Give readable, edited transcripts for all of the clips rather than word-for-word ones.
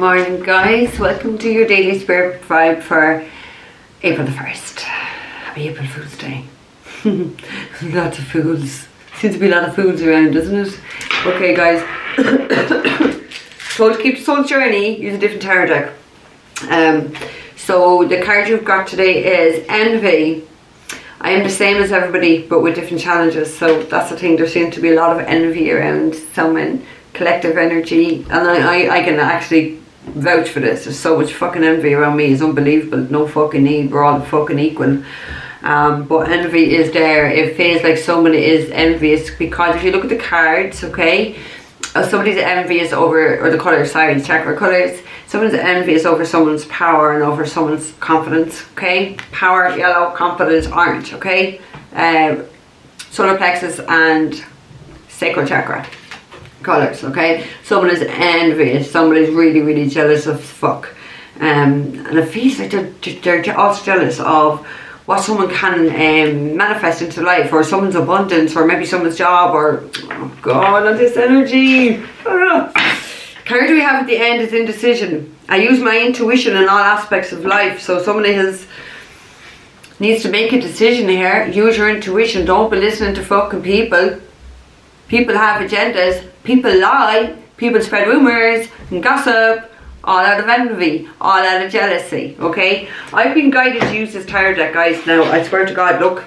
morning, guys. Welcome to your daily spirit vibe for April the 1st. Happy April Fool's Day. Lots of fools. Seems to be a lot of fools around, doesn't it? Okay, guys. So to keep the soul journey, use a different tarot deck. So the card you've got today is Envy. I am the same as everybody, but with different challenges. So that's the thing. There seems to be a lot of envy around someone. Collective energy, and I can actually vouch for this. There's so much fucking envy around me, it's unbelievable. No fucking need, we're all fucking equal. But envy is there. It feels like someone is envious because if you look at the cards, okay, somebody's envious over, or the colours, sorry, the chakra colours. Someone's envious over someone's power and over someone's confidence, okay? Power, yellow, confidence, orange, okay? Solar plexus and sacral chakra colours, okay? Someone is envious, somebody's really jealous of fuck, and it feels like they're also jealous of what someone can manifest into life, or someone's abundance, or maybe someone's job, or oh god, on this energy. Card we have at the end is indecision. I use my intuition in all aspects of life, so somebody needs to make a decision here. Use your intuition, don't be listening to fucking people. People have agendas, people lie, people spread rumours and gossip, all out of envy, all out of jealousy, okay? I've been guided to use this tarot deck, guys. Now, I swear to God, look,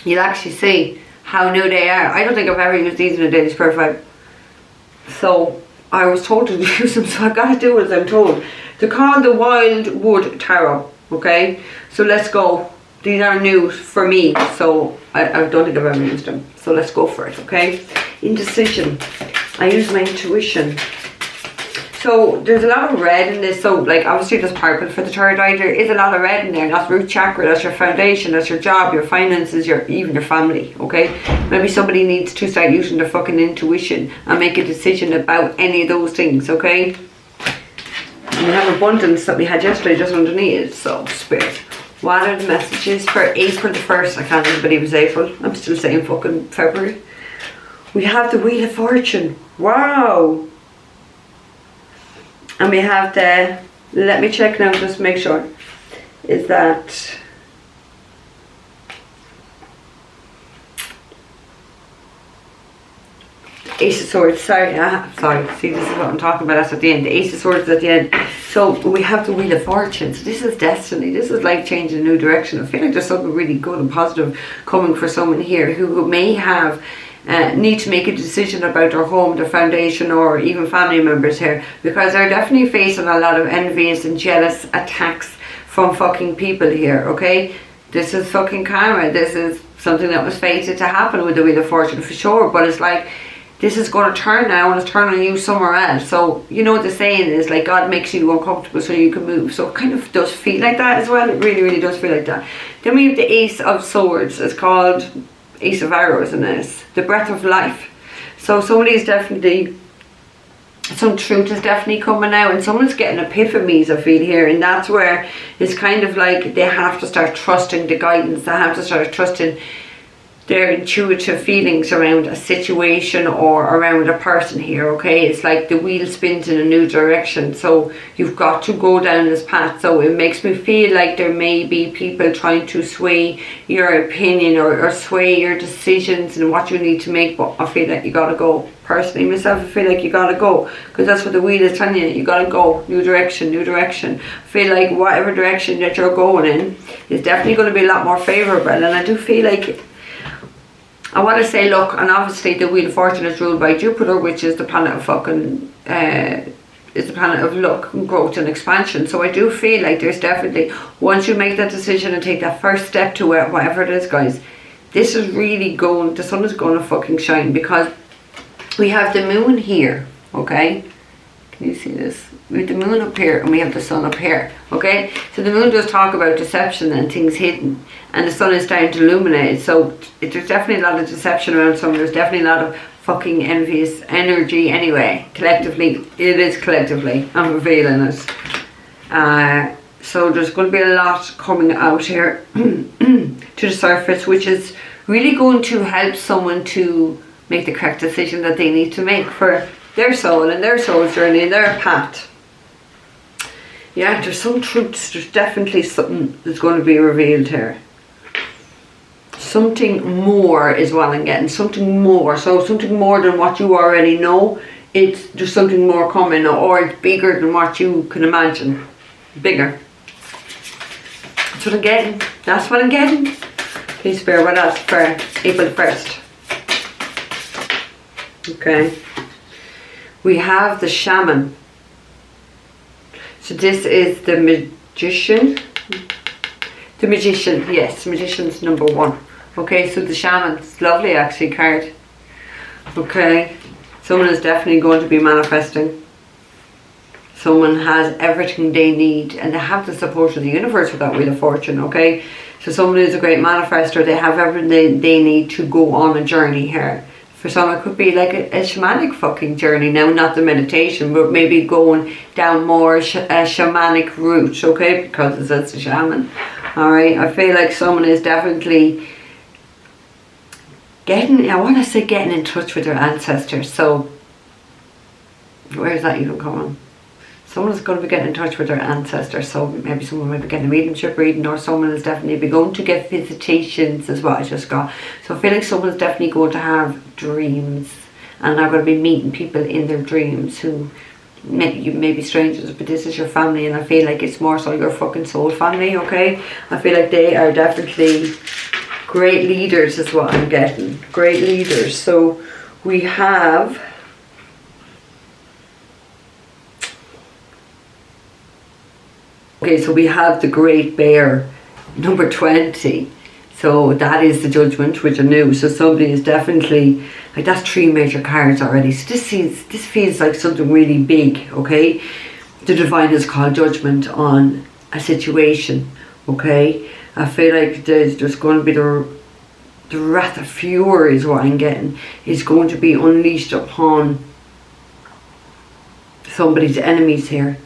you'll actually see how new they are. I don't think I've ever used these in a daily spirit vibe. So, I was told to use them, so I gotta do as I'm told. They're called the Wildwood Tarot, okay? So let's go. These are new for me, so I don't think I've ever used them. So let's go for it, okay? Indecision. I use my intuition. So there's a lot of red in this. So like obviously there's purple for the third eye. There is a lot of red in there. That's root chakra. That's your foundation. That's your job, your finances, even your family, okay? Maybe somebody needs to start using their fucking intuition and make a decision about any of those things, okay? And we have abundance that we had yesterday just underneath it. So spirit. What are the messages for April the 1st? I can't even believe it's April. I'm still saying fucking February. We have the Wheel of Fortune. Wow. And we have the, let me check now just to make sure. Is that Ace of Swords, sorry, see this is what I'm talking about, that's at the end, the Ace of Swords at the end. So we have the Wheel of Fortune, so this is destiny, this is life changing, a new direction. I feel like there's something really good and positive coming for someone here who may have need to make a decision about their home, their foundation, or even family members here, because they're definitely facing a lot of envious and jealous attacks from fucking people here, okay? This is fucking karma, this is something that was fated to happen with the Wheel of Fortune for sure, but it's like, this is going to turn now and it's turning on you somewhere else. So, you know what the saying is, like, God makes you uncomfortable so you can move. So it kind of does feel like that as well. It really does feel like that. Then we have the Ace of Swords. It's called Ace of Arrows in this. The breath of life. So somebody's definitely, some truth is definitely coming out, and someone's getting epiphanies, I feel here. And that's where it's kind of like they have to start trusting the guidance. They have to start trusting their intuitive feelings around a situation or around a person here, okay? It's like the wheel spins in a new direction, so you've got to go down this path. So it makes me feel like there may be people trying to sway your opinion or sway your decisions and what you need to make, but I feel like you gotta go. Personally, myself, I feel like you gotta go, because that's what the wheel is telling you. You gotta go, new direction. I feel like whatever direction that you're going in is definitely going to be a lot more favourable, and I do feel like, I want to say, look, and obviously the Wheel of Fortune is ruled by Jupiter, which is the planet of fucking, is the planet of luck and growth and expansion. So I do feel like there's definitely, once you make that decision and take that first step to it, whatever it is, guys, this is really going, the sun is going to fucking shine, because we have the moon here, okay? Can you see this? We have the moon up here and we have the sun up here, okay? So the moon does talk about deception and things hidden, and the sun is starting to illuminate. So there's definitely a lot of deception around someone. There's definitely a lot of fucking envious energy anyway. Collectively, it is collectively. I'm feeling it. So there's going to be a lot coming out here to the surface, which is really going to help someone to make the correct decision that they need to make for their soul and their soul's journey and their path. Yeah, there's some truths, there's definitely something that's going to be revealed here. Something more is what I'm getting, something more. So something more than what you already know. There's something more coming, or it's bigger than what you can imagine. Bigger. That's what I'm getting. That's what I'm getting. Please bear with us for April 1st. Okay. We have the shaman. So this is the magician. The magician, yes, magician's number 1. Okay, so the shaman, it's lovely actually card. Okay, someone is definitely going to be manifesting. Someone has everything they need and they have the support of the universe with that Wheel of Fortune, okay? So someone is a great manifester, they have everything they need to go on a journey here. For some it could be like a shamanic fucking journey now, not the meditation, but maybe going down more a shamanic route, okay? Because it's a shaman, alright? I feel like someone is definitely getting in touch with their ancestors. So, where is that even coming? Someone's going to be getting in touch with their ancestors, so maybe someone might be getting a mediumship reading, or someone is definitely going to get visitations, is what I just got. So I feel like someone's definitely going to have dreams, and they're going to be meeting people in their dreams who you may be strangers, but this is your family, and I feel like it's more so your fucking soul family, okay? I feel like they are definitely great leaders is what I'm getting. Great leaders. So we have... Okay, so we have the Great Bear, number 20. So that is the Judgment, which I knew. So somebody is definitely, like, that's 3 major cards already. So this feels like something really big, okay? The Divine is called Judgment on a situation, okay? I feel like there's going to be the wrath of fury is what I'm getting. Is going to be unleashed upon somebody's enemies here.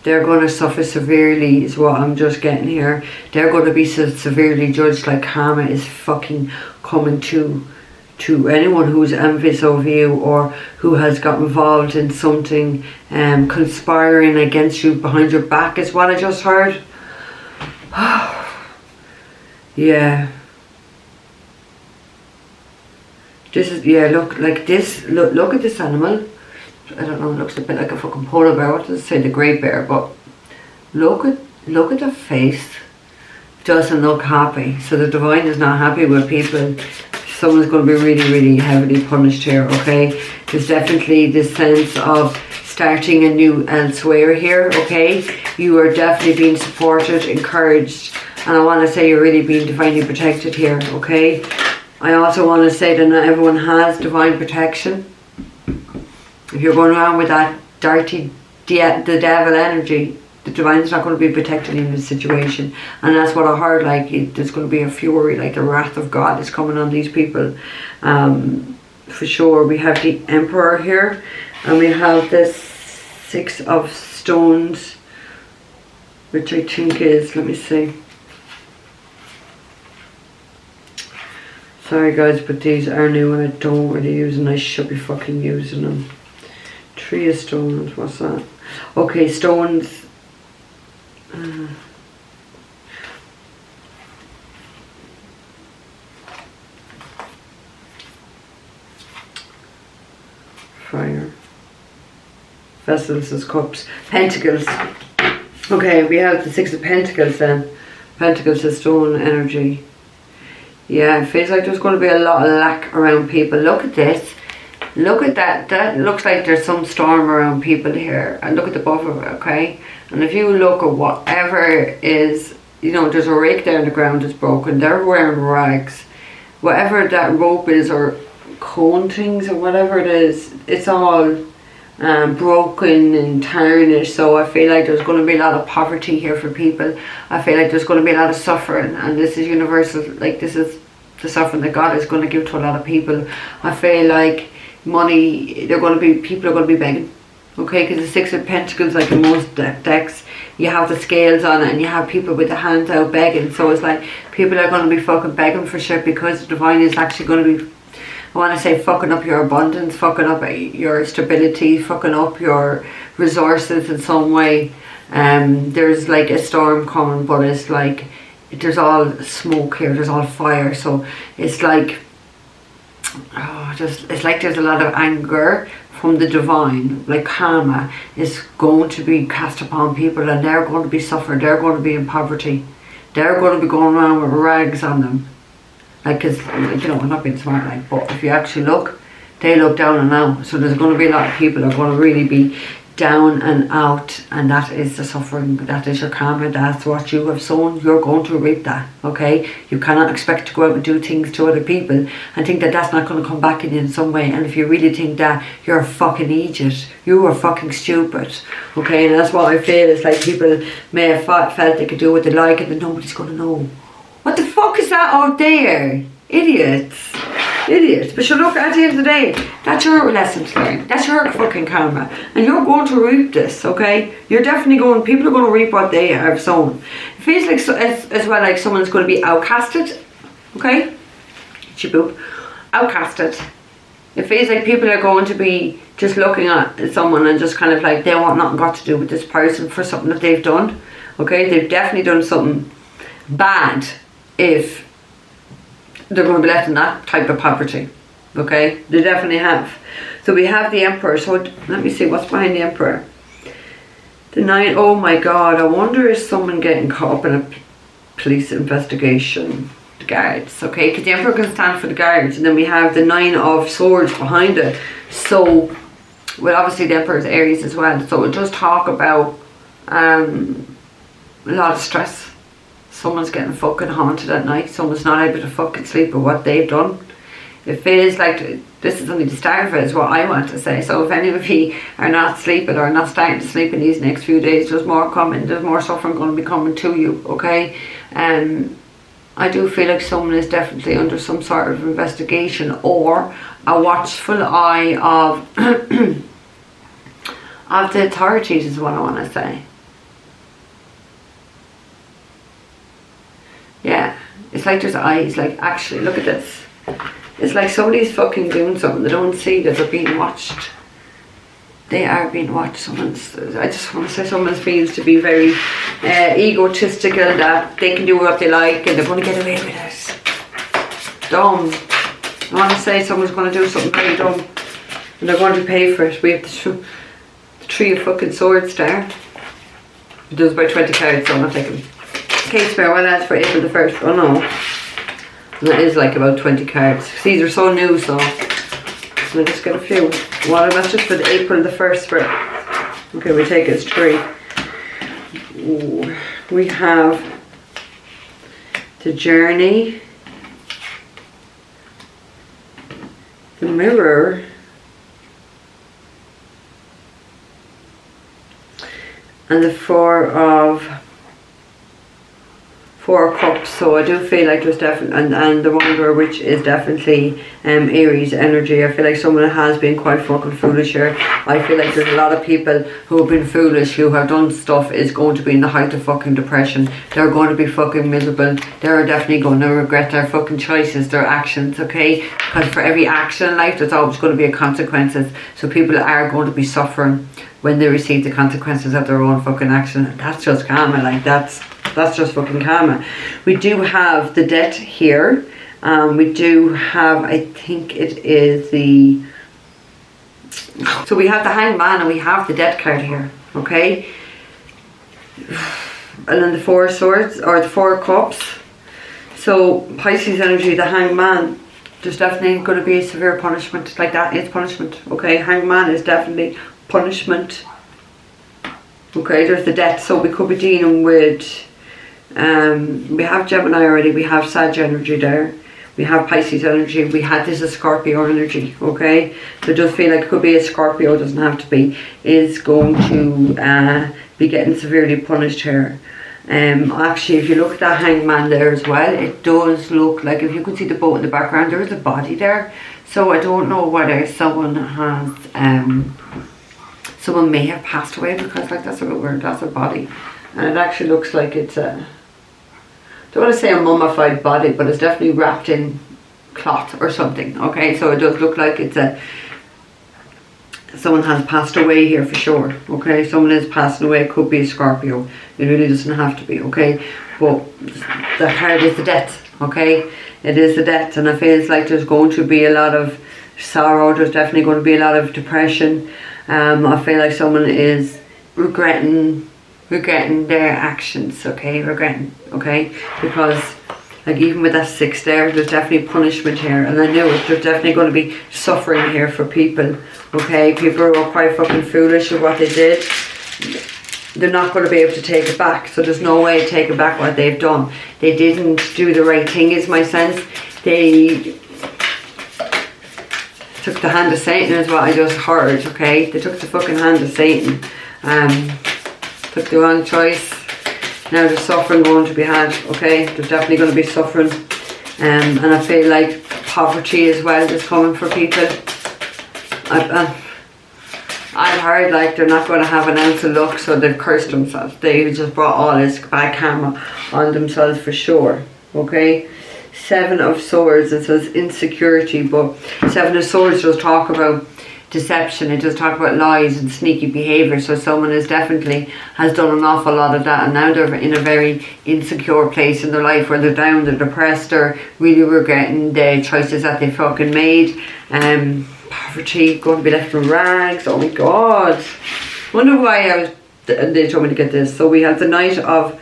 They're going to suffer severely is what I'm just getting here. They're going to be severely judged, like karma is fucking coming to anyone who's envious of you or who has got involved in something conspiring against you behind your back is what I just heard. Yeah. This is, yeah, look, like this, look at this animal. I don't know, it looks a bit like a fucking polar bear. What does it say? The Great Bear. But look at the face. Doesn't look happy. So the Divine is not happy with people. Someone's going to be really, really heavily punished here, okay? There's definitely this sense of starting anew elsewhere here, okay? You are definitely being supported, encouraged, and I want to say you're really being divinely protected here, okay? I also want to say that not everyone has divine protection. If you're going around with that dirty, the devil energy, the Divine's not going to be protected in this situation. And that's what I heard, like, there's going to be a fury, like the wrath of God is coming on these people. For sure. We have the Emperor here, and we have this 6 of Stones, which I think is, let me see. Sorry guys, but these are new and I don't really use them. I should be fucking using them. 3 of Stones, what's that? Okay, Stones. Fire. Vessels is cups. Pentacles. Okay, we have the 6 of Pentacles then. Pentacles is stone energy. Yeah, it feels like there's going to be a lot of lack around people. Look at this. Look at that. That looks like there's some storm around people here. And look at the buffer, okay? And if you look at whatever is, you know, there's a rake there in the ground that's broken. They're wearing rags. Whatever that rope is, or cone things, or whatever it is, it's all broken and tarnished. So I feel like there's going to be a lot of poverty here for people. I feel like there's going to be a lot of suffering, and this is universal. Like, this is the suffering that God is going to give to a lot of people. I feel like money, people are going to be begging, okay? Because the 6 of Pentacles, like in most decks, you have the scales on it and you have people with their hands out begging. So it's like people are going to be fucking begging for shit, because the Divine is actually going to be, I want to say, fucking up your abundance, fucking up your stability, fucking up your resources in some way. There's like a storm coming, but it's like there's all smoke here, there's all fire, so it's like it's like there's a lot of anger from the divine, like karma is going to be cast upon people, and they're going to be suffering, they're going to be in poverty, they're going to be going around with rags on them, like, cause you know, I'm not being smart, like, but if you actually look, they look down and out, so there's going to be a lot of people that are going to really be down and out, and that is the suffering, that is your karma, that's what you have sown, you're going to reap that, okay? You cannot expect to go out and do things to other people and think that that's not going to come back in some way, and if you really think that, you're a fucking idiot, you are fucking stupid, okay? And that's what I feel, it's like people may have felt they could do what they like and then nobody's going to know. What the fuck is that out there? Idiots. But sure, look, at the end of the day, that's your lesson to learn. That's your fucking karma. And you're going to reap this, okay? You're definitely going, people are going to reap what they have sown. It feels like, as well, like someone's going to be outcasted, okay? Chiboop. Outcasted. It feels like people are going to be just looking at someone and just kind of like, they want nothing got to do with this person for something that they've done, okay? They've definitely done something bad if they're going to be left in that type of poverty, okay? They definitely have. So we have the Emperor. So let me see what's behind the Emperor. The 9. Oh my God! I wonder is someone getting caught up in a police investigation? The guards, okay? Because the Emperor can stand for the guards, and then we have the 9 of Swords behind it. So, well, obviously the Emperor is Aries as well. So it does talk about a lot of stress. Someone's getting fucking haunted at night. Someone's not able to fucking sleep with what they've done. It feels like this is only the start of it, is what I want to say. So if any of you are not sleeping or not starting to sleep in these next few days, there's more coming. There's more suffering going to be coming to you, okay? I do feel like someone is definitely under some sort of investigation or a watchful eye of of the authorities is what I want to say. Yeah, it's like there's eyes, like actually look at this. It's like somebody's fucking doing something. They don't see that they're being watched. They are being watched. I just want to say someone feels to be very egotistical, that they can do what they like and they're going to get away with it. Dumb. I want to say someone's going to do something very dumb and they're going to pay for it. We have the 3 of fucking Swords there. It does about 20 cards, so I'm not taking. Okay, spare, well that's for April the 1st. Oh no. And that is like about 20 cards. These are so new, so I'll just get a few. Well, that's just for the April the 1st spread. Okay, we take it as 3. Ooh, we have the Journey, the Mirror, and the 4 of Cups. So I do feel like there's definitely, and the Wanderer, which is definitely Aries energy. I feel like someone has been quite fucking foolish here. I feel like there's a lot of people who have been foolish, who have done stuff, is going to be in the height of fucking depression. They're going to be fucking miserable. They're definitely going to regret their fucking choices, their actions, okay? Because for every action in life, there's always going to be a consequences. So people are going to be suffering when they receive the consequences of their own fucking action. That's just karma, like that's just fucking karma. We do have the Death here. We do have, I think it is the, so we have the Hangman and we have the Death card here, okay? And then the 4 of Swords, or the 4 of Cups. So Pisces energy, the Hangman, there's definitely going to be a severe punishment. Like that is punishment, okay? Hangman is definitely punishment. Okay, there's the Death, so we could be dealing with, we have Gemini already, we have Sag energy there, we have Pisces energy, we had this as Scorpio energy, okay? So it does feel like it could be a Scorpio, doesn't have to be, is going to be getting severely punished here. Actually, if you look at that Hangman there as well, it does look like, if you can see the boat in the background, there is a body there. So I don't know whether someone has, someone may have passed away, because like that's a bit weird, that's a body. And it actually looks like it's a, I don't want to say a mummified body, but it's definitely wrapped in cloth or something, okay? So it does look like it's a someone has passed away here for sure, okay? Someone is passing away. It could be a Scorpio. It really doesn't have to be, okay? But the card is the death, okay? It is the death, and it feels like there's going to be a lot of sorrow. There's definitely going to be a lot of depression. I feel like someone is regretting their actions, okay? Okay? Because like even with that 6 there's definitely punishment here, and I knew it. There's definitely going to be suffering here for people, okay? People who are quite fucking foolish with what they did. They're not going to be able to take it back, so there's no way to take it back what they've done. They didn't do the right thing, is my sense. They took the hand of Satan, is what I just heard, okay? They took the fucking hand of Satan. Took the wrong choice. Now there's suffering going to be had, okay? There's definitely going to be suffering. And I feel like poverty as well is coming for people. I've heard like they're not going to have an ounce of luck, so they've cursed themselves. They just brought all this bad karma on themselves for sure, okay? 7 of Swords, it says insecurity, but 7 of Swords does talk about deception. It does talk about lies and sneaky behaviour, so someone has done an awful lot of that, and now they're in a very insecure place in their life where they're down, they're depressed, they're really regretting the choices that they fucking made. Poverty, going to be left in rags. Oh my god, wonder why they told me to get this. So we have the Knight of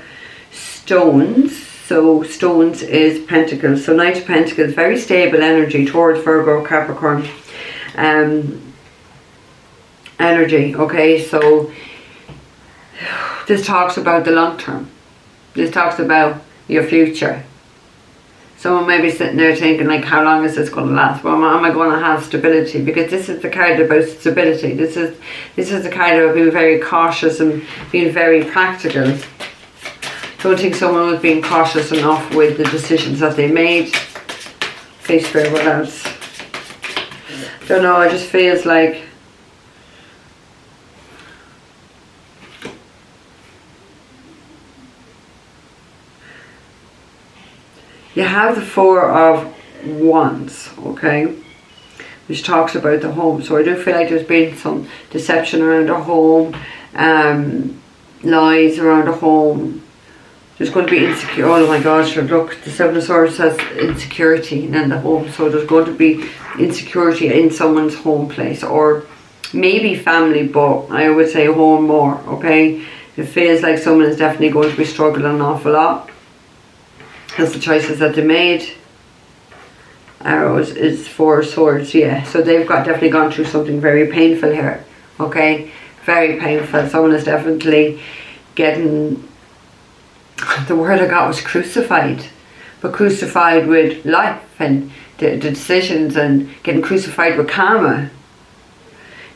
Stones. So Stones is Pentacles. So Knight of Pentacles, very stable energy towards Virgo, Capricorn energy, okay? So this talks about the long term. This talks about your future. Someone may be sitting there thinking like, how long is this going to last? Well, am I going to have stability? Because this is the card about stability. This is the card about being very cautious and being very practical. Don't think someone was being cautious enough with the decisions that they made. Face fair, what else? Don't know, it just feels like you have the 4 of Wands, okay, which talks about the home. So I do feel like there's been some deception around the home, lies around the home. There's going to be insecure. Oh my gosh, look, the 7 of Swords says insecurity in the home. So there's going to be insecurity in someone's home place, or maybe family, but I would say home more, okay? It feels like someone is definitely going to be struggling an awful lot. That's the choices that they made. Arrows is 4 Swords, yeah. So they've definitely gone through something very painful here, okay? Very painful. Someone is definitely getting, the word I got was crucified, but crucified with life and the decisions, and getting crucified with karma.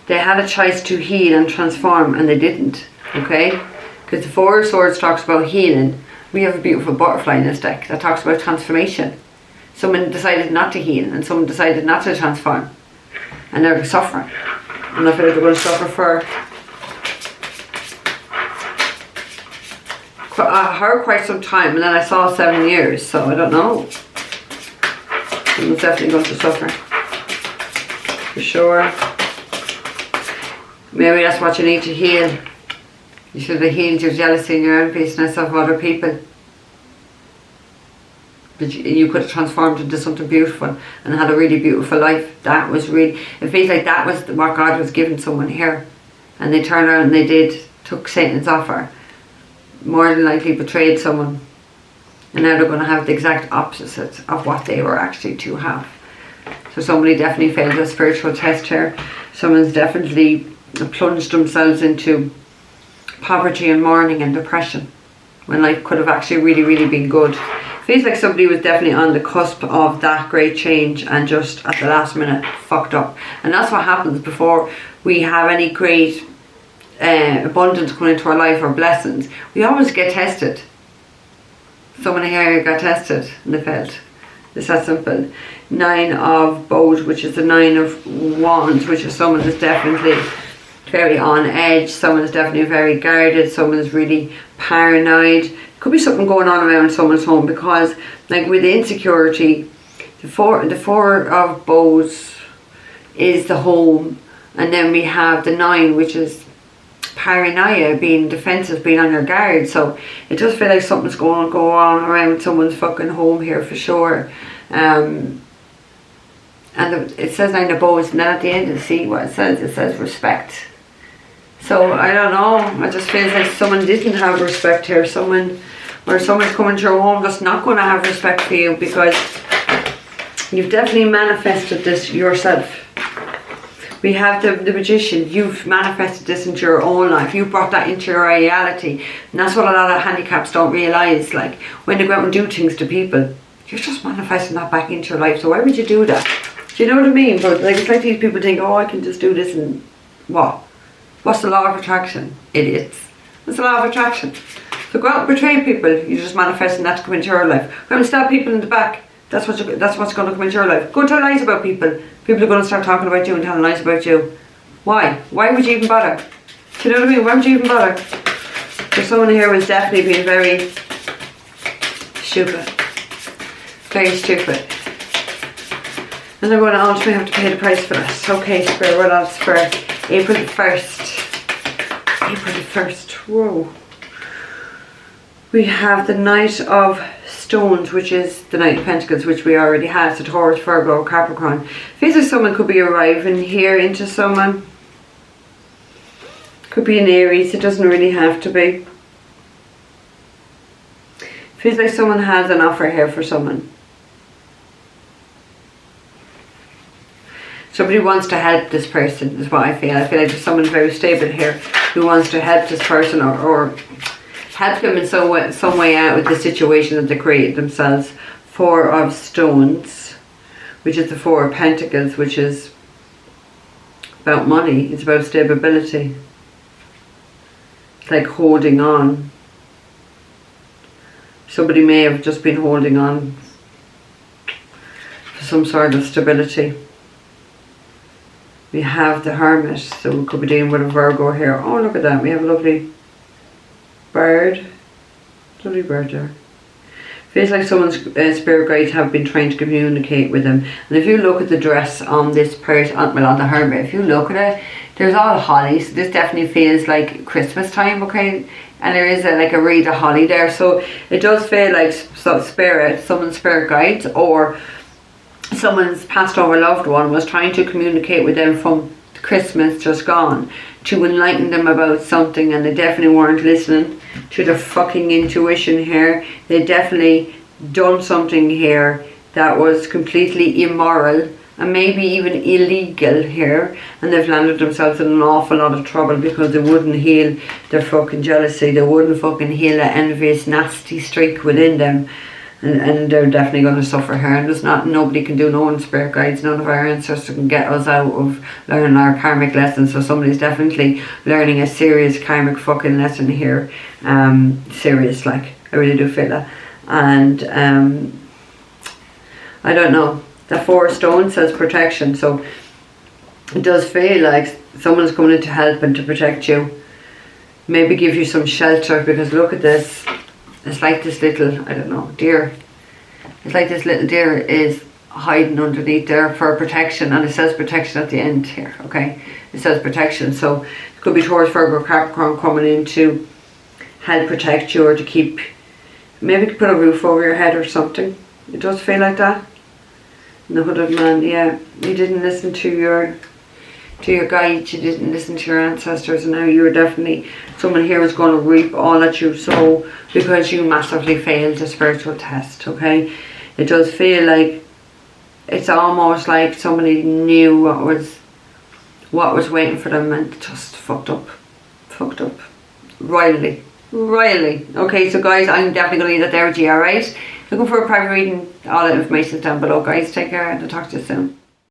They had a choice to heal and transform, and they didn't, okay? Because the 4 Swords talks about healing. We have a beautiful butterfly in this deck that talks about transformation. Someone decided not to heal, and someone decided not to transform, and they're suffering. And I feel like they're going to suffer for her quite some time, and then I saw 7 years, so I don't know. Someone's definitely going to suffer for sure. Maybe that's what you need to heal. You should have healed your jealousy and your enviousness of other people. But you could have transformed into something beautiful and had a really beautiful life. That was really, it feels like that was what God was giving someone here. And they turned around and took Satan's offer. More than likely betrayed someone. And now they're going to have the exact opposite of what they were actually to have. So somebody definitely failed a spiritual test here. Someone's definitely plunged themselves into poverty and mourning and depression when life could have actually really, really been good. Feels like somebody was definitely on the cusp of that great change and just at the last minute fucked up. And that's what happens before we have any great abundance coming into our life or blessings. We always get tested. Someone here got tested and they failed. It's that simple. 9 of Bows, which is the 9 of Wands, which is someone that's definitely very on edge. Someone is definitely very guarded. Someone is really paranoid. Could be something going on around someone's home, because like with the insecurity, the four of Bows is the home, And then we have the 9, which is paranoia, being defensive, being on your guard. So it does feel like something's going to go on around someone's fucking home here for sure. And it says 9 of Bows, and then at the end, see what it says? It says respect. So I don't know, it just feels like someone didn't have respect here. Someone's coming to your home that's not going to have respect for you, because you've definitely manifested this yourself. We have the Magician. You've manifested this into your own life. You brought that into your reality. And that's what a lot of handicaps don't realise. Like, when they go out and do things to people, you're just manifesting that back into your life. So why would you do that? Do you know what I mean? But like, it's like these people think, oh, I can just do this and what? What's the law of attraction? Idiots. What's the law of attraction? So go out and betray people. You're just manifesting that to come into your life. Go and stab people in the back. That's what's going to come into your life. Go tell lies about people. People are going to start talking about you and telling lies about you. Why? Why would you even bother? Do you know what I mean? Why would you even bother? There's someone here who's definitely being very stupid. Very stupid. And they're going to ultimately have to pay the price for this. Okay, Spirit, what else for April the 1st? April the 1st. Whoa. We have the Knight of Stones, which is the Knight of Pentacles, which we already had. So Taurus, Virgo, Capricorn. Feels like someone could be arriving here into someone. Could be an Aries. It doesn't really have to be. Feels like someone has an offer here for someone. Somebody wants to help this person is what I feel. I feel like there's someone very stable here who wants to help this person or help them in some way out with the situation that they created themselves. 4 of Stones, which is the 4 of Pentacles, which is about money. It's about stability. It's like holding on. Somebody may have just been holding on for some sort of stability. We have the Hermit, so we could be dealing with a Virgo here. Oh, look at that. We have a lovely bird. Lovely bird there. Feels like someone's spirit guides have been trying to communicate with them. And if you look at the dress on this person, well, on the Hermit, if you look at it, there's all holly. So this definitely feels like Christmas time, okay? And there is like a wreath of holly there. So it does feel like someone's spirit guides or someone's passed over loved one was trying to communicate with them from Christmas just gone to enlighten them about something, and they definitely weren't listening to their fucking intuition here. They definitely done something here that was completely immoral and maybe even illegal here, and they've landed themselves in an awful lot of trouble because they wouldn't heal their fucking jealousy. They wouldn't fucking heal that envious nasty streak within them. And they're definitely going to suffer here. And there's nobody can do, no one's spirit guides, none of our ancestors can get us out of learning our karmic lessons. So somebody's definitely learning a serious karmic fucking lesson here. Serious, like, I really do feel that. And I don't know, the 4 of Stones says protection, so it does feel like someone's coming in to help and to protect you. Maybe give you some shelter, because look at this. It's like this little, I don't know, deer. It's like this little deer is hiding underneath there for protection, and it says protection at the end here, okay? It says protection, so it could be Taurus, Virgo, Capricorn coming in to help protect you or to keep, maybe put a roof over your head or something. It does feel like that. And the Hooded Man, yeah, you didn't listen to your guides, you didn't listen to your ancestors, and now you're definitely, someone here is going to reap all that you sow because you massively failed the spiritual test, okay? It does feel like it's almost like somebody knew what was waiting for them and just fucked up royally. Okay, so guys, I'm definitely going to leave that there with you, alright? Looking for a private reading, all that information is down below, guys. Take care and I'll talk to you soon.